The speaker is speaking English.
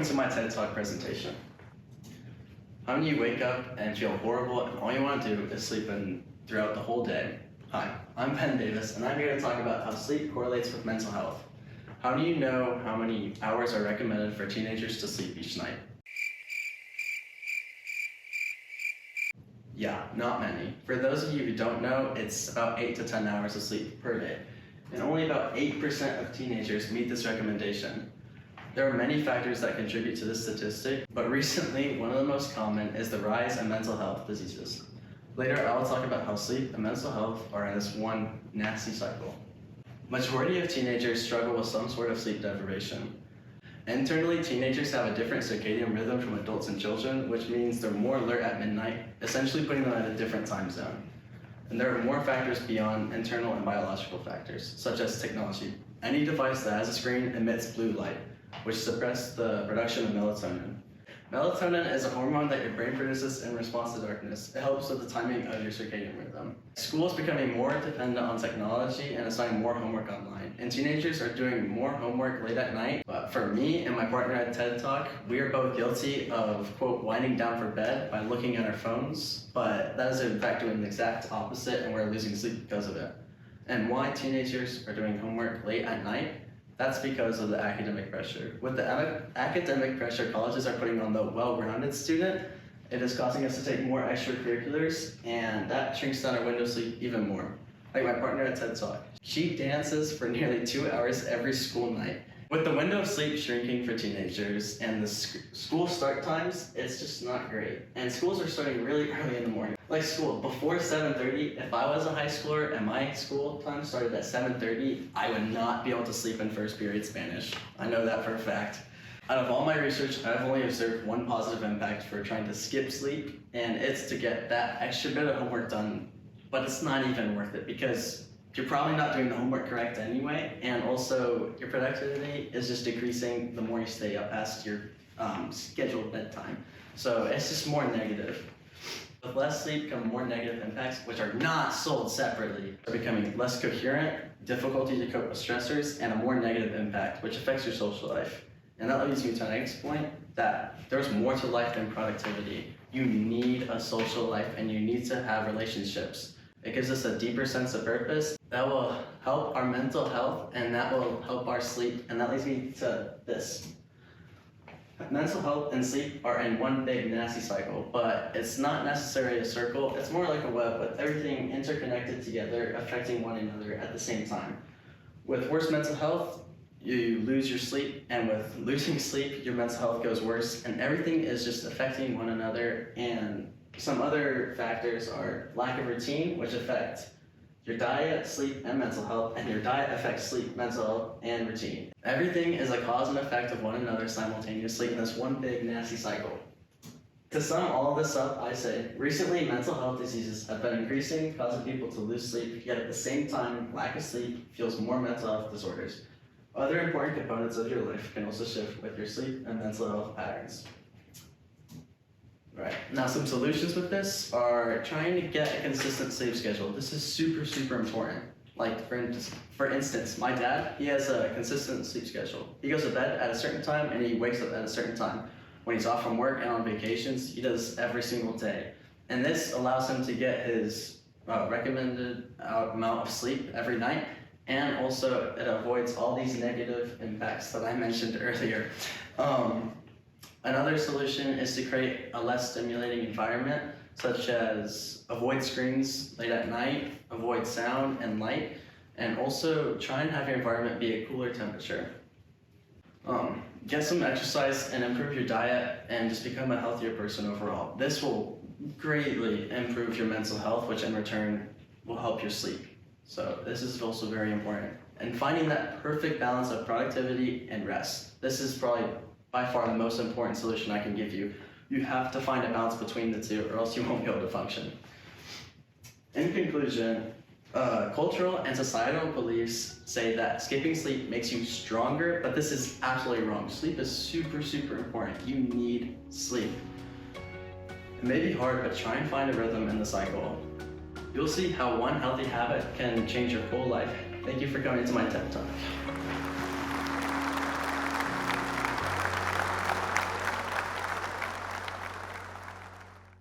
Welcome to my TED Talk presentation. How many of you wake up and feel horrible and all you want to do is sleep in throughout the whole day? Hi, I'm Ben Davis and I'm here to talk about how sleep correlates with mental health. How do you know how many hours are recommended for teenagers to sleep each night? Yeah, not many. For those of you who don't know, it's about 8 to 10 hours of sleep per day. And only about 8% of teenagers meet this recommendation. There are many factors that contribute to this statistic, but recently, one of the most common is the rise in mental health diseases. Later, I will talk about how sleep and mental health are in this one nasty cycle. Majority of teenagers struggle with some sort of sleep deprivation. Internally, teenagers have a different circadian rhythm from adults and children, which means they're more alert at midnight, essentially putting them at a different time zone. And there are more factors beyond internal and biological factors, such as technology. Any device that has a screen emits blue light, which suppresses the production of melatonin. Melatonin is a hormone that your brain produces in response to darkness. It helps with the timing of your circadian rhythm. School is becoming more dependent on technology and assigning more homework online. And teenagers are doing more homework late at night. But for me and my partner at TED Talk, we are both guilty of, quote, winding down for bed by looking at our phones. But that is in fact doing the exact opposite and we're losing sleep because of it. And why teenagers are doing homework late at night? That's because of the academic pressure. With the academic pressure colleges are putting on the well-rounded student, it is causing us to take more extracurriculars, and that shrinks down our window sleep even more. Like my partner at TED Talk. She dances for nearly 2 hours every school night. With the window of sleep shrinking for teenagers and the school start times, it's just not great. And schools are starting really early in the morning. Like school, before 7:30, if I was a high schooler and my school time started at 7:30, I would not be able to sleep in first period Spanish. I know that for a fact. Out of all my research, I've only observed one positive impact for trying to skip sleep, and it's to get that extra bit of homework done. But it's not even worth it because you're probably not doing the homework correct anyway, and also your productivity is just decreasing the more you stay up past your scheduled bedtime. So it's just more negative. With less sleep come more negative impacts, which are not sold separately. They're becoming less coherent, difficulty to cope with stressors, and a more negative impact, which affects your social life. And that leads me to the next point, that there's more to life than productivity. You need a social life and you need to have relationships. It gives us a deeper sense of purpose that will help our mental health and that will help our sleep. And that leads me to this. Mental health and sleep are in one big nasty cycle, but it's not necessarily a circle. It's more like a web with everything interconnected together, affecting one another at the same time. With worse mental health, you lose your sleep, and with losing sleep, your mental health goes worse, and everything is just affecting one another. And some other factors are lack of routine, which affect your diet, sleep, and mental health, and your diet affects sleep, mental health, and routine. Everything is a cause and effect of one another simultaneously in this one big nasty cycle. To sum all of this up, I say, recently mental health diseases have been increasing, causing people to lose sleep, yet at the same time, lack of sleep fuels more mental health disorders. Other important components of your life can also shift with your sleep and mental health patterns. Right. Now some solutions with this are trying to get a consistent sleep schedule. This is super important. Like for instance, my dad, he has a consistent sleep schedule. He goes to bed at a certain time and he wakes up at a certain time. When he's off from work and on vacations, he does every single day. And this allows him to get his recommended amount of sleep every night. And also it avoids all these negative impacts that I mentioned earlier. Another solution is to create a less stimulating environment, such as avoid screens late at night, avoid sound and light, and also try and have your environment be a cooler temperature. Get some exercise and improve your diet and just become a healthier person overall. This will greatly improve your mental health, which in return will help your sleep. So this is also very important. And finding that perfect balance of productivity and rest. This is probably by far the most important solution I can give you. You have to find a balance between the two or else you won't be able to function. In conclusion, cultural and societal beliefs say that skipping sleep makes you stronger, but this is absolutely wrong. Sleep is super important. You need sleep. It may be hard, but try and find a rhythm in the cycle. You'll see how one healthy habit can change your whole life. Thank you for coming to my TED Talk.